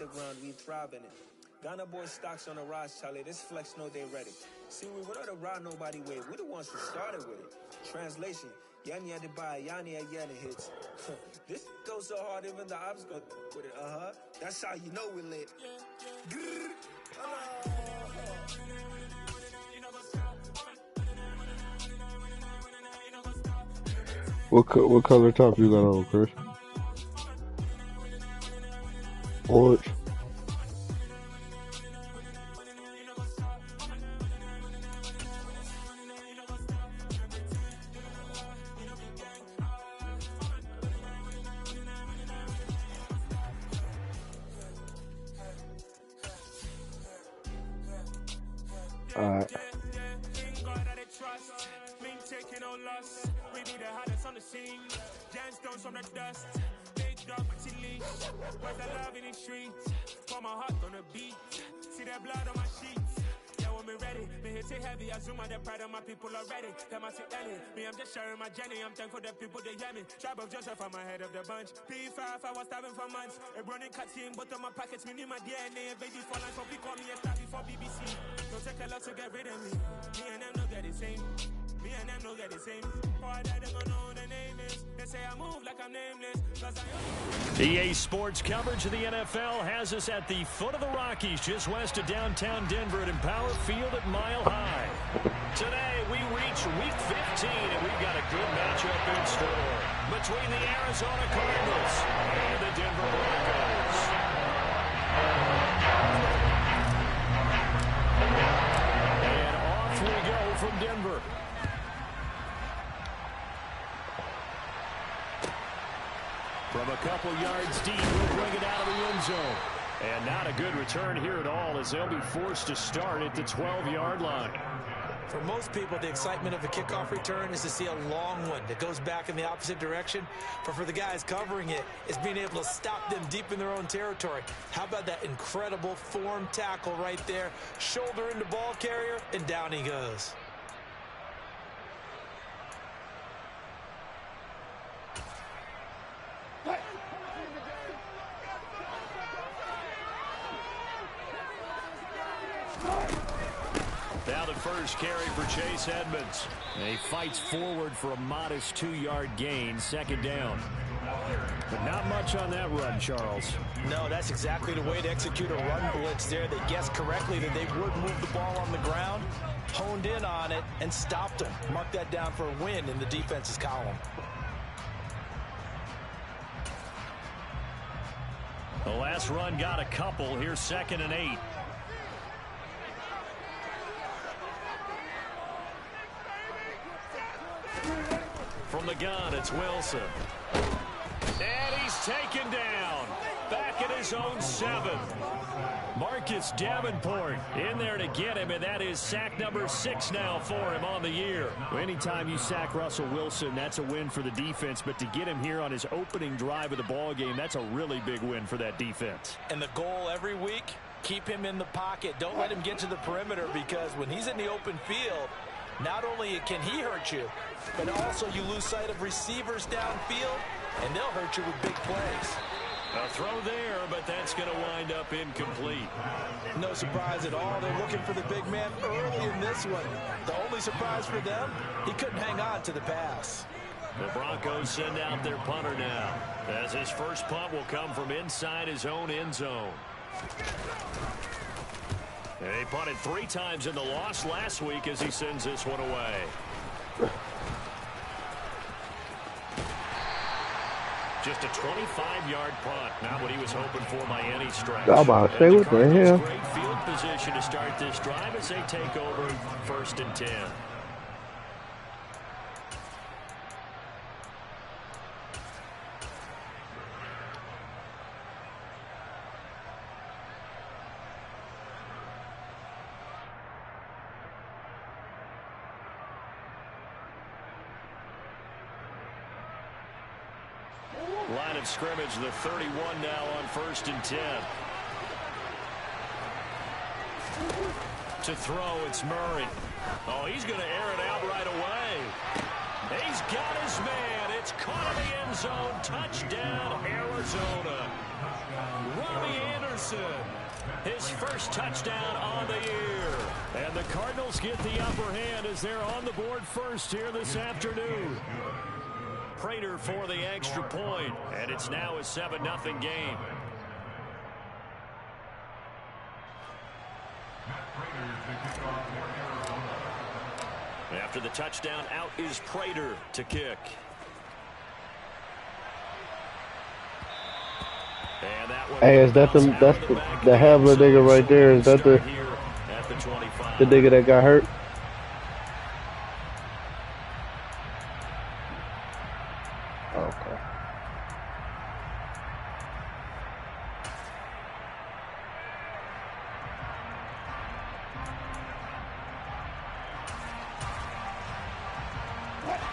underground, we thrive in it. Ghana boy stocks on the rise, Charlie. This flex know they ready. See, we without a ride nobody way. We the ones who started with it. Translation: Yanni had to buy, Yanni had Yanni hits. This goes so hard, even the ops go with it. That's how you know we lit. What color top you got on, Chris? Orange. Alright. Where's the love in the streets? Pour my heart on the beat. See that blood on my sheets. Yeah, when me ready, me hit it heavy. I zoom out the pride of my people already. Them I see Ellie. Me, I'm just sharing my journey. I'm thankful that people they hear me. Tribe of Joseph, I'm ahead of the bunch. P5, I was starving for months. A running cutscene, but on my pockets, me need my DNA. Baby for life, so we call me a star before BBC. Don't take a lot to get rid of me. Me and them no get the same. Me and them no get the same. Boy, that don't know who the name is. They say I move like I'm nameless. EA Sports coverage of the NFL has us at the foot of the Rockies, just west of downtown Denver at Empower Field at Mile High. Today, we reach Week 15, and we've got a good matchup in store between the Arizona Cardinals and the Denver Broncos. And off we go from Denver. From a couple yards deep, we'll bring it out of the end zone. And not a good return here at all, as they'll be forced to start at the 12-yard line. For most people, the excitement of a kickoff return is to see a long one that goes back in the opposite direction. But for the guys covering it, it's being able to stop them deep in their own territory. How about that incredible form tackle right there? Shoulder into ball carrier, and down he goes. Now the first carry for Chase Edmonds. And he fights forward for a modest 2-yard gain, second down. But not much on that run, Charles. No, that's exactly the way to execute a run blitz there. They guessed correctly that they would move the ball on the ground, honed in on it, and stopped them. Mark that down for a win in the defense's column. The last run got a couple. Here's 2nd and 8. From the gun, it's Wilson. And he's taken down. Back at his own 7. Marcus Davenport in there to get him, and that is sack number 6 now for him on the year. Anytime you sack Russell Wilson, that's a win for the defense, but to get him here on his opening drive of the ball game, that's a really big win for that defense. And the goal every week, keep him in the pocket. Don't let him get to the perimeter, because when he's in the open field, not only can he hurt you, but also you lose sight of receivers downfield, and they'll hurt you with big plays. A throw there, but that's going to wind up incomplete. No surprise at all. They're looking for the big man early in this one. The only surprise for them, he couldn't hang on to the pass. The Broncos send out their punter now, as his first punt will come from inside his own end zone. He punted 3 times in the loss last week as he sends this one away. Just a 25-yard punt. Not what he was hoping for by any stretch. I'm about to say, what the hell? Great field position to start this drive as they take over 1st and 10. Line of scrimmage, the 31 now on 1st and 10. To throw, it's Murray. Oh, he's going to air it out right away. He's got his man. It's caught in the end zone. Touchdown, Arizona. Robbie Anderson first touchdown on the year. And the Cardinals get the upper hand as they're on the board first here this afternoon. Prater for the extra point, and it's now a 7-0 game. After the touchdown, out is Prater to kick. And that one, Hey, is that that's the Havler nigga right there? Is that the nigga that got hurt? Okay.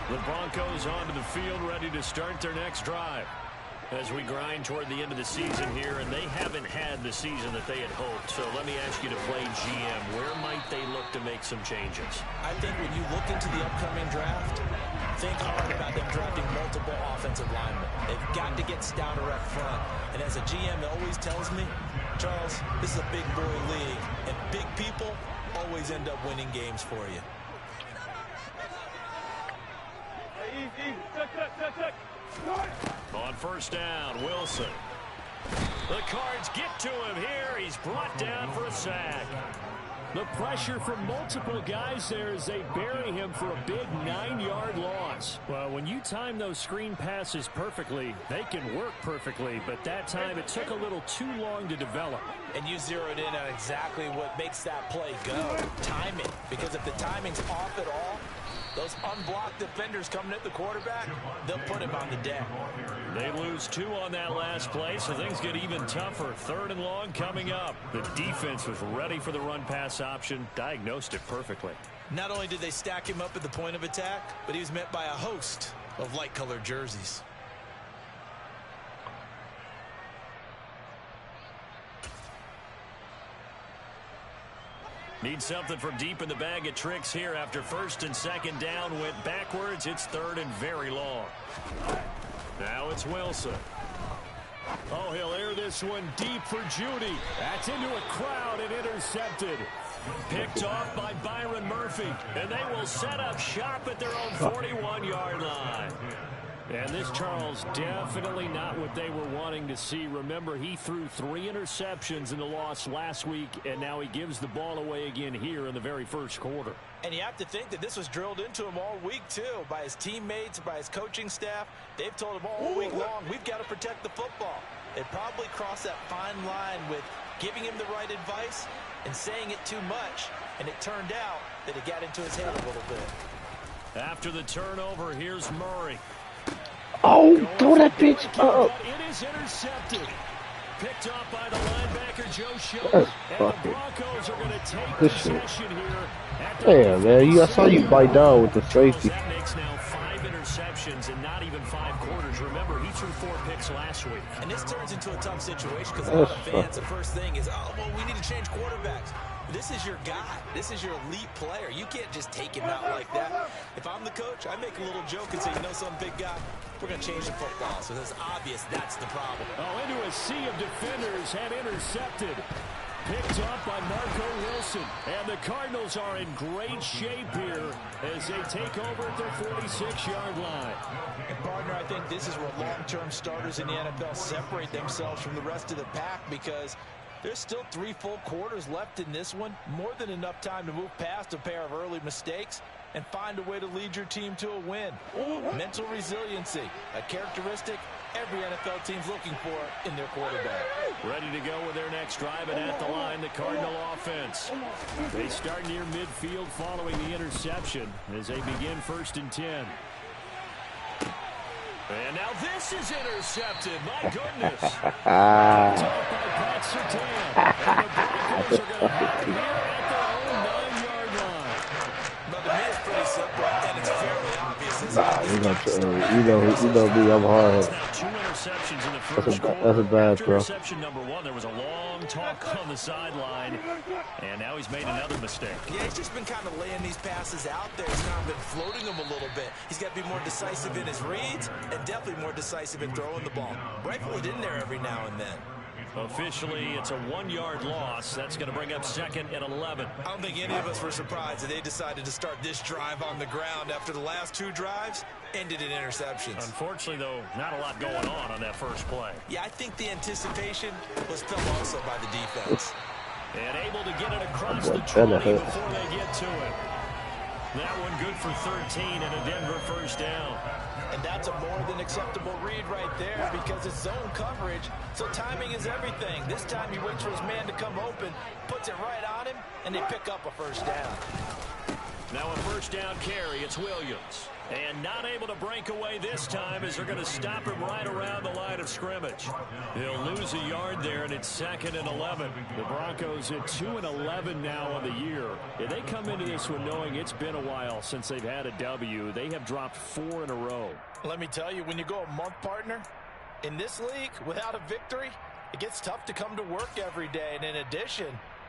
The Broncos onto the field, ready to start their next drive. As we grind toward the end of the season here, and they haven't had the season that they had hoped. So let me ask you to play GM. Where might they look to make some changes? I think when you look into the upcoming draft, think hard about them drafting multiple offensive linemen. They've got to get stouter up front. And as a GM always tells me, Charles, this is a big boy league, and big people always end up winning games for you. On first down, Wilson. The Cards get to him here. He's brought down for a sack. The pressure from multiple guys there as they bury him for a big 9-yard loss. Well, when you time those screen passes perfectly, they can work perfectly, but that time it took a little too long to develop. And you zeroed in on exactly what makes that play go. Timing. Because if the timing's off at all, those unblocked defenders coming at the quarterback, they'll put him on the deck. They lose 2 on that last play, so things get even tougher. 3rd and long coming up. The defense was ready for the run-pass option, diagnosed it perfectly. Not only did they stack him up at the point of attack, but he was met by a host of light-colored jerseys. Need something from deep in the bag of tricks here after 1st and 2nd down went backwards. It's 3rd and very long. Now it's Wilson. Oh, he'll air this one deep for Judy. That's into a crowd and intercepted. Picked off by Byron Murphy. And they will set up shop at their own 41-yard line. And this, Charles, definitely not what they were wanting to see. Remember, he threw 3 interceptions in the loss last week, and now he gives the ball away again here in the very first quarter. And you have to think that this was drilled into him all week, too, by his teammates, by his coaching staff. They've told him all week long, we've got to protect the football. They probably crossed that fine line with giving him the right advice and saying it too much, and it turned out that it got into his head a little bit. After the turnover, here's Murray. Oh, throw that bitch up. It is intercepted. Picked up by the linebacker, Joe Schiller. That's and the fucking Broncos are going to take bullshit. possession here. Damn, man. I saw you bite down with the safety. That makes now 5 interceptions in not even 5 quarters. Remember, he threw 4 picks last week. And this turns into a tough situation because a lot of fans, the first thing is, oh, well, we need to change quarterbacks. This is your guy. This is your elite player. You can't just take him out like that. If I'm the coach, I make a little joke and say, you know some big guy, we're going to change the football. So it's obvious that's the problem. Oh, into a sea of defenders and intercepted. Picked up by Marco Wilson. And the Cardinals are in great shape here as they take over at their 46-yard line. And, partner, I think this is where long-term starters in the NFL separate themselves from the rest of the pack because there's still 3 full quarters left in this one. More than enough time to move past a pair of early mistakes and find a way to lead your team to a win. Mental resiliency, a characteristic every NFL team's looking for in their quarterback. Ready to go with their next drive, and at the line, the Cardinal offense. They start near midfield following the interception as they begin 1st and 10. And now this is intercepted. My goodness. Picked off by Pat Surtain. And the Broncos are going to have it here at their own 9-yard line. But to me, it's pretty simple, and it's fairly obvious. You know me, I'm hard. Now 2 interceptions in the first quarter. That's a bad throw. Interception number 1, there was a long talk on the sideline, and now he's made another mistake. Yeah, he's just been kind of laying these passes out there. He's kind of been floating them a little bit. He's got to be more decisive in his reads and definitely more decisive in throwing the ball. Rifle it in there every now and then. Officially, it's a 1-yard loss. That's going to bring up 2nd and 11. I don't think any of us were surprised that they decided to start this drive on the ground after the last 2 drives ended in interceptions. Unfortunately, though, not a lot going on that first play. Yeah, I think the anticipation was felt also by the defense. And able to get it across the 20 before they get to it. That one good for 13 and a Denver first down. And that's a more than acceptable read right there because it's zone coverage, so timing is everything. This time he waits for his man to come open, puts it right on him, and they pick up a first down. Now a first down carry, it's Williams. And not able to break away this time as they're going to stop him right around the line of scrimmage. He'll lose a yard there, and it's 2nd and 11. The Broncos at 2 and 11 now on the year. And they come into this one knowing it's been a while since they've had a W. They have dropped 4 in a row. Let me tell you, when you go a month, partner, in this league, without a victory, it gets tough to come to work every day. And in addition,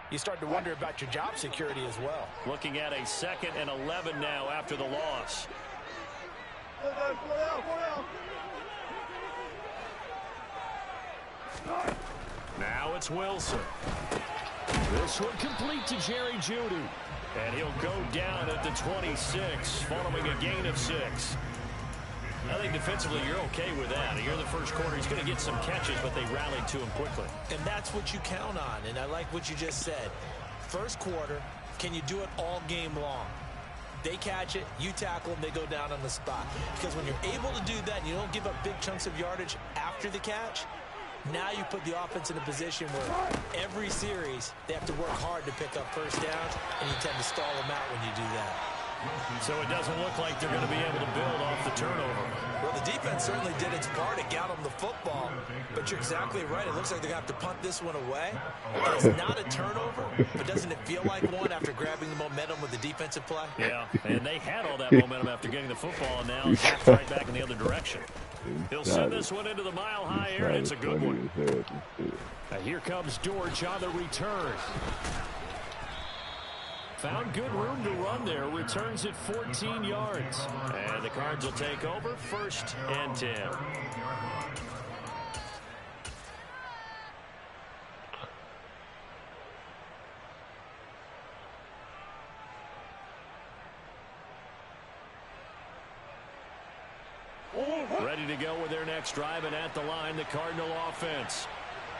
you start to wonder about your job security as well. Looking at a 2nd and 11 now after the loss. Now it's Wilson. This one complete to Jerry Jeudy. And he'll go down at the 26, following a gain of 6. I think defensively you're okay with that. You're in the first quarter. He's going to get some catches, but they rallied to him quickly. And that's what you count on, and I like what you just said. First quarter, can you do it all game long? They catch it, you tackle them, they go down on the spot. Because when you're able to do that and you don't give up big chunks of yardage after the catch, now you put the offense in a position where every series they have to work hard to pick up first downs, and you tend to stall them out when you do that. So it doesn't look like they're going to be able to build off the turnover. Well, the defense certainly did its part. It got them the football. But you're exactly right. It looks like they're going to have to punt this one away. It's not a turnover, but doesn't it feel like one after grabbing the momentum with the defensive play? Yeah, and they had all that momentum after getting the football, and now it's right back in the other direction. He'll send this one into the mile-high air, and it's a good one. Now here comes Dortch on the return. Found good room to run there. Returns at 14 yards. And the Cards will take over 1st and 10. Ready to go with their next drive, and at the line, the Cardinal offense.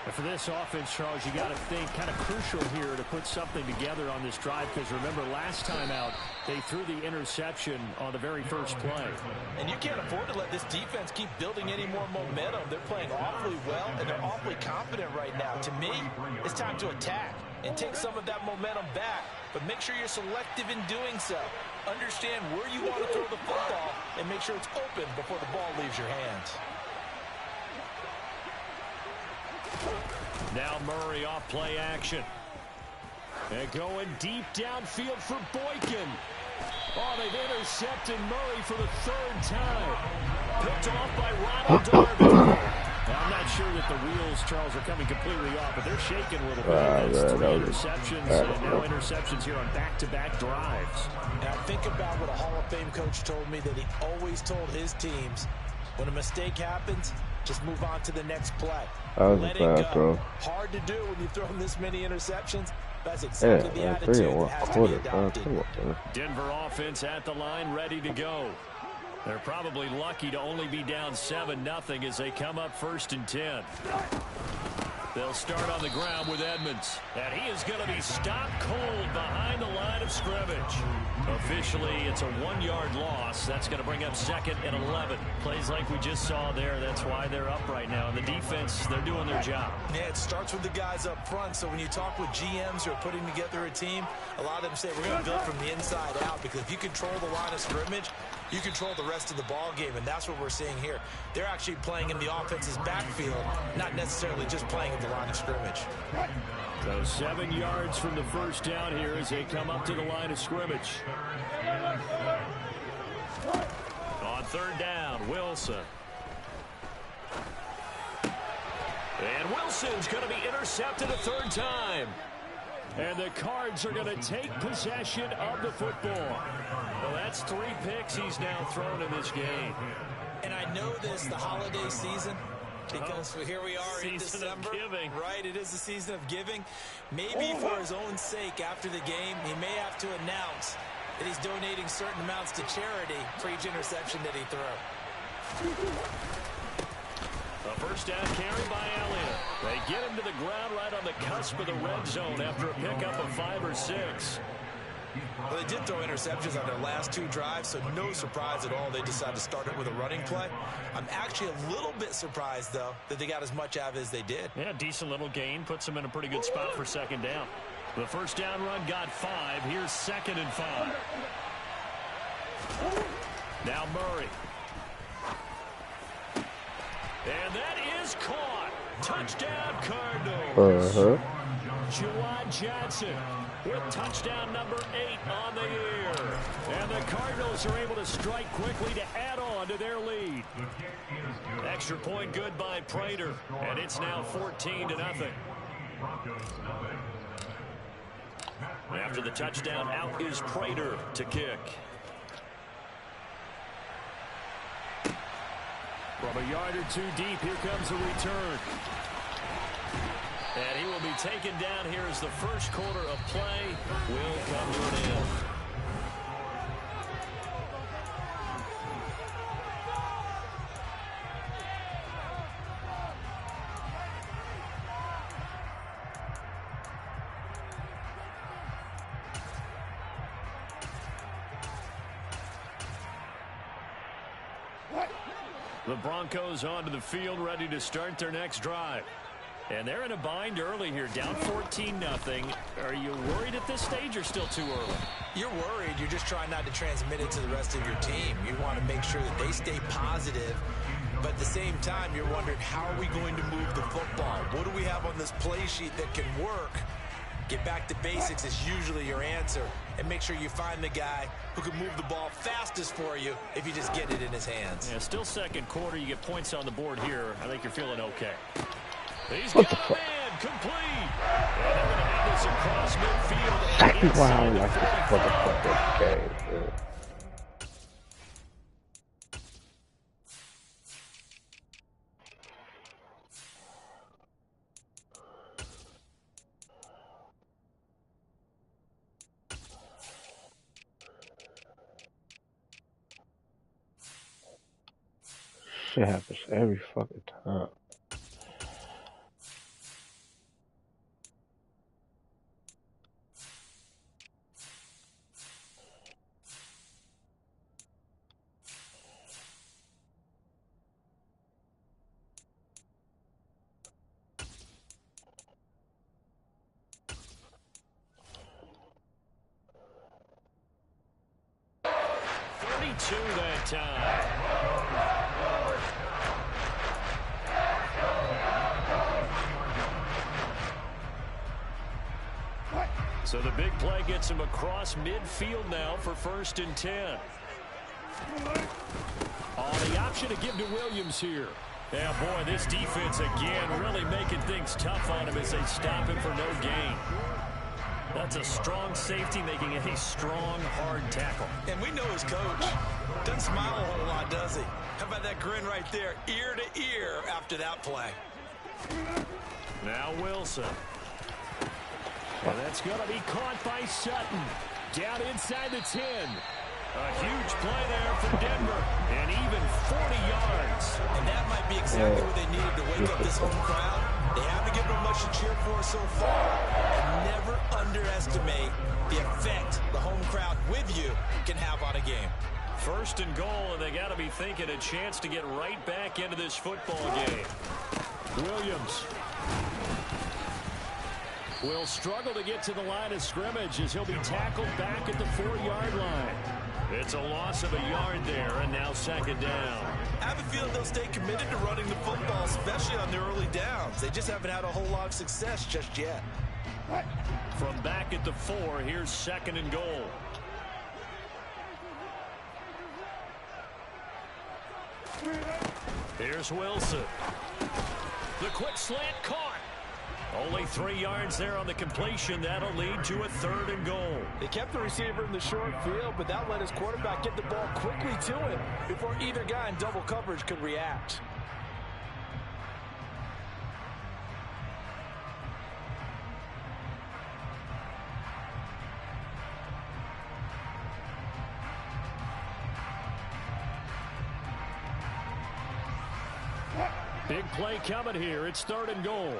And for this offense, Charles, you got to think kind of crucial here to put something together on this drive, because remember last time out they threw the interception on the very first play. And you can't afford to let this defense keep building any more momentum. They're playing awfully well, and they're awfully confident right now. To me, it's time to attack and take some of that momentum back, but make sure you're selective in doing so. Understand where you want to throw the football and make sure it's open before the ball leaves your hands. Now Murray off play action. And going deep downfield for Boykin. Oh, they've intercepted Murray for the 3rd time. Picked off by Ronald Darby. I'm not sure that the wheels, Charles, are coming completely off, but they're shaking a little bit. That's 3 interceptions, and now interceptions here on back-to-back drives. Now think about what a Hall of Fame coach told me, that he always told his teams, when a mistake happens, just move on to the next play. Let it go. Hard to do when you've thrown this many interceptions. That's exactly the attitude that has to be adopted. Denver offense at the line, ready to go. They're probably lucky to only be down 7-0 as they come up 1st and 10. They'll start on the ground with Edmonds. And he is going to be stopped cold behind the line of scrimmage. Officially, it's a 1-yard loss. That's going to bring up 2nd and 11. Plays like we just saw there. That's why they're up right now. And the defense, they're doing their job. Yeah, it starts with the guys up front. So when you talk with GMs who are putting together a team, a lot of them say we're going to build from the inside out, because if you control the line of scrimmage, you control the rest of the ball game, and that's what we're seeing here. They're actually playing in the offense's backfield, not necessarily just playing at the line of scrimmage. So 7 yards from the first down here as they come up to the line of scrimmage. On 3rd down, Wilson. And Wilson's going to be intercepted a 3rd time. And the Cards are going to take possession of the football. Well, that's 3 picks he's now thrown in this game. And I know this, the holiday season, Because here we are in December, right? It is the season of giving. Maybe for his own sake, after the game, he may have to announce that he's donating certain amounts to charity for each interception that he throws. A first down carry by Elliott. They get him to the ground right on the cusp of the red zone after a pickup of 5 or 6. Well, they did throw interceptions on their last 2 drives, so no surprise at all they decided to start it with a running play. I'm actually a little bit surprised, though, that they got as much out of it as they did. Yeah, decent little gain. Puts them in a pretty good spot for second down. The first down run got 5. Here's 2nd and 5. Now Murray. And that is caught. Touchdown, Cardinals. Juwan Johnson with touchdown number 8 on the year. And the Cardinals are able to strike quickly to add on to their lead. Extra point good by Prater. And it's now 14-0. After the touchdown, out is Prater to kick. From a yard or 2 deep, here comes a return. And he will be taken down here as the first quarter of play will come to an end. The Broncos onto the field, ready to start their next drive. And they're in a bind early here, down 14-0. Are you worried at this stage or still too early? You're worried. You're just trying not to transmit it to the rest of your team. You want to make sure that they stay positive. But at the same time, you're wondering, how are we going to move the football? What do we have on this play sheet that can work? Get back to basics is usually your answer. And make sure you find the guy who can move the ball fastest for you if you just get it in his hands. Yeah, still second quarter. You get points on the board here. I think you're feeling okay. He's got a man complete. And they're going to have this across midfield. Exactly why I like this motherfucking game, man. Shit happens every fucking time. That time. So the big play gets him across midfield now for 1st and 10. The option to give to Williams here. Yeah, boy, this defense again really making things tough on him as they stop him for no gain. That's a strong safety making a strong, hard tackle. And we know his coach. Doesn't smile a whole lot, does he? How about that grin right there, ear to ear after that play? Now Wilson. And that's going to be caught by Sutton. Down inside the 10. A huge play there for Denver. And even 40 yards. And that might be exactly what they needed to wake up this home crowd. They haven't given them much to cheer for so far. And never underestimate the effect the home crowd with you can have on a game. 1st and goal, and they got to be thinking a chance to get right back into this football game. Williams will struggle to get to the line of scrimmage as he'll be tackled back at the 4-yard line. It's a loss of a yard there, and now 2nd down. I have a feeling they'll stay committed to running the football, especially on their early downs. They just haven't had a whole lot of success just yet. From back at the 4, here's 2nd and goal. Here's Wilson. The quick slant caught. Only 3 yards there on the completion. That'll lead to a 3rd and goal. They kept the receiver in the short field, but that let his quarterback get the ball quickly to him before either guy in double coverage could react. Big play coming here. It's 3rd and goal.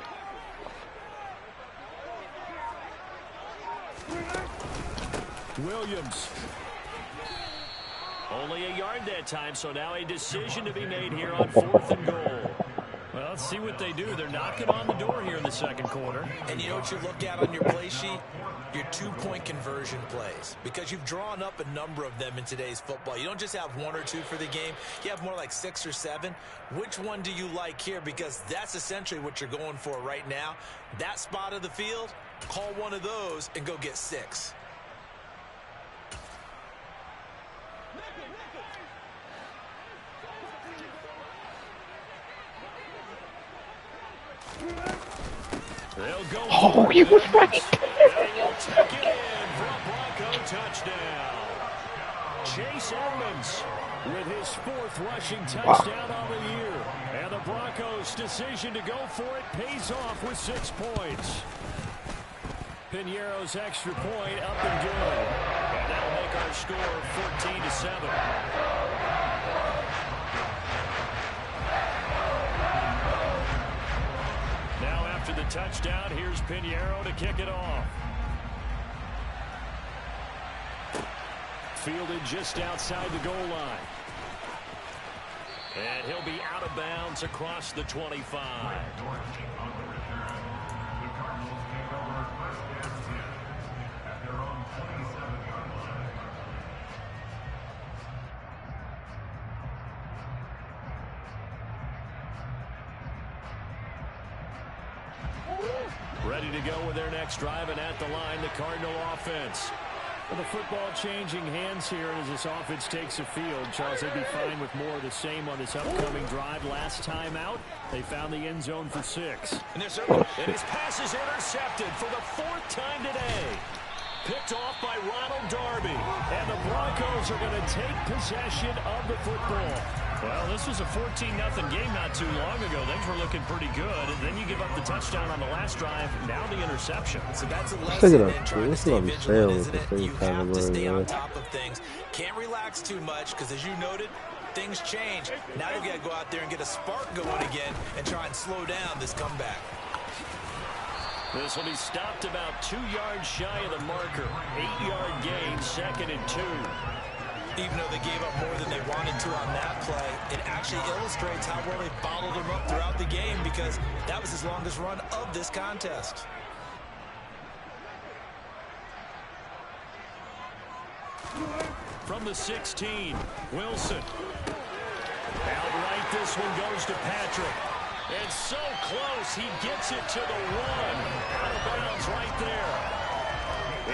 Williams. Only a yard that time, so now a decision to be made here on 4th and goal. Well, let's see what they do. They're knocking on the door here in the 2nd quarter. And you know what you look at on your play sheet? Your 2-point conversion plays. Because you've drawn up a number of them in today's football. You don't just have 1 or 2 for the game. You have more like 6 or 7. Which one do you like here? Because that's essentially what you're going for right now. That spot of the field, call one of those and go get 6. They'll go. Oh, he was right. They'll take it in for a Bronco touchdown. Chase Edmonds with his 4th rushing touchdown on the year. And the Broncos' decision to go for it pays off with 6 points. Piñeiro's extra point up and good. And that'll make our score 14-7. After the touchdown, here's Piñeiro to kick it off. Fielded just outside the goal line. And he'll be out of bounds across the 25. Ready to go with their next drive, and at the line, the Cardinal offense. Well, the football changing hands here as this offense takes the field. Charles, they'd be fine with more of the same on this upcoming drive. Last time out, they found the end zone for 6. And his pass is intercepted for the 4th time today. Picked off by Ronald Darby. And the Broncos are going to take possession of the football. Well, this was a 14-0 game not too long ago. Things were looking pretty good. And then you give up the touchdown on the last drive. Now the interception. So that's a lesson in trying to stay vigilant, isn't it? You have to stay on top of things. Can't relax too much because, as you noted, things change. Now you've got to go out there and get a spark going again and try and slow down this comeback. This will be stopped about 2 yards shy of the marker. 8-yard gain, 2nd and 2. Even though they gave up more than they wanted to on that play, it actually illustrates how well they bottled them up throughout the game because that was his longest run of this contest. From the 16, Wilson. Outright, this one goes to Patrick. And so close, he gets it to the 1. Out of bounds right there.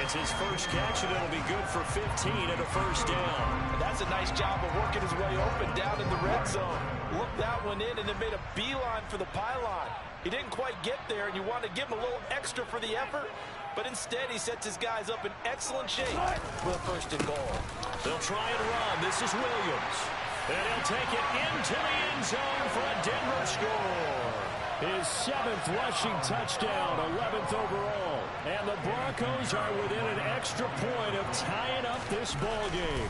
It's his first catch, and it'll be good for 15 and a first down. And that's a nice job of working his way open down in the red zone. Looked that one in and then made a beeline for the pylon. He didn't quite get there, and you want to give him a little extra for the effort, but instead he sets his guys up in excellent shape for the 1st and goal. They'll try and run. This is Williams. And he'll take it into the end zone for a Denver score. His 7th rushing touchdown, 11th overall. And the Broncos are within an extra point of tying up this ball game.